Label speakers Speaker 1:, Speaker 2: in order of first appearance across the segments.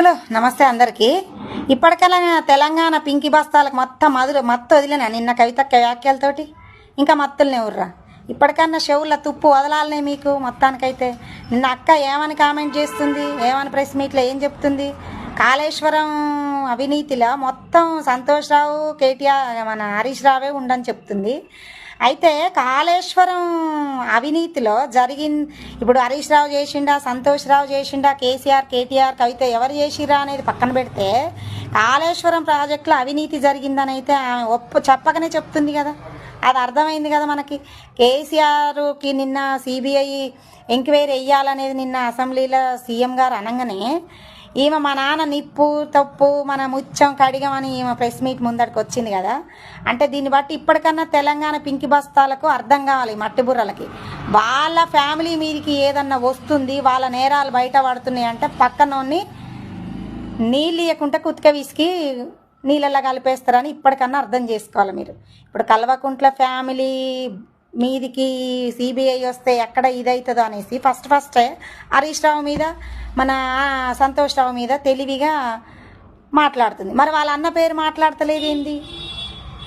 Speaker 1: Hello నమస్తే అందరికీ. ఇప్పటికల్లా తెలంగాణ పింకి బస్తాలకు మొత్తం మత్తు వదిలినా నిన్న కవితక్క వ్యాఖ్యలతోటి. ఇంకా మత్తులనే ఉర్రా. ఇప్పటికన్నా చెవుల తుప్పు వదలాలనే మీకు మొత్తానికైతే. నిన్న అక్క ఏమని కామెంట్ చేస్తుంది, ఏమని ప్రెస్ మీట్లో ఏం చెప్తుంది? కాళేశ్వరం అవినీతిలో మొత్తం సంతోష్ రావు, కేటీఆర్, మన హరీష్ రావే ఉండని చెప్తుంది. అయితే కాళేశ్వరం అవినీతిలో ఇప్పుడు హరీష్ రావు చేసిండా, సంతోష్ రావు చేసిండా, కేసీఆర్, కేటీఆర్, కవిత ఎవరు చేసిరా అనేది పక్కన పెడితే కాళేశ్వరం ప్రాజెక్టులో అవినీతి జరిగిందని అయితే ఆమె చెప్పకనే చెప్తుంది కదా. అది అర్థమైంది కదా మనకి. కేసీఆర్కి నిన్న సిబిఐ ఎంక్వైరీ వేయాలనేది నిన్న అసెంబ్లీలో సీఎం గారు అనగానే ఈమె మా నాన్న నిప్పు తప్పు మన ముత్యం కడిగమని ఈమె ప్రెస్ మీట్ ముందటికి వచ్చింది కదా. అంటే దీన్ని బట్టి ఇప్పటికన్నా తెలంగాణ పింకి బస్తాలకు అర్థం కావాలి, మట్టి బుర్రలకి. వాళ్ళ ఫ్యామిలీ మీదకి ఏదన్నా వస్తుంది, వాళ్ళ నేరాలు బయట పడుతున్నాయి అంటే పక్కనోన్ని నీళ్ళు ఇవ్వకుండా కుతిక విసికి నీళ్ళల్లో కలిపేస్తారని ఇప్పటికన్నా అర్థం చేసుకోవాలి మీరు. ఇప్పుడు కల్వకుంట్ల ఫ్యామిలీ మీదికి సిబిఐ వస్తే ఎక్కడ ఇదవుతుందో అనేసి ఫస్టే హరీష్ రావు మీద, మన సంతోష్ రావు మీద తెలివిగా మాట్లాడుతుంది. మరి వాళ్ళ అన్న పేరు మాట్లాడతలేదు ఏంది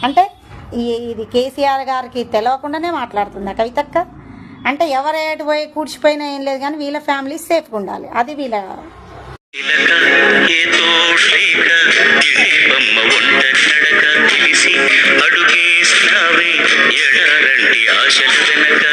Speaker 1: అంటే ఇది కేసీఆర్ గారికి తెలియకుండానే మాట్లాడుతుంది కవితక్క. అంటే ఎవరేటు పోయి కూర్చిపోయినా ఏం లేదు, కానీ వీళ్ళ ఫ్యామిలీ సేఫ్గా ఉండాలి, అది వీళ్ళ.
Speaker 2: అడుగేసినావే ఎడారంటి ఆశల వెనక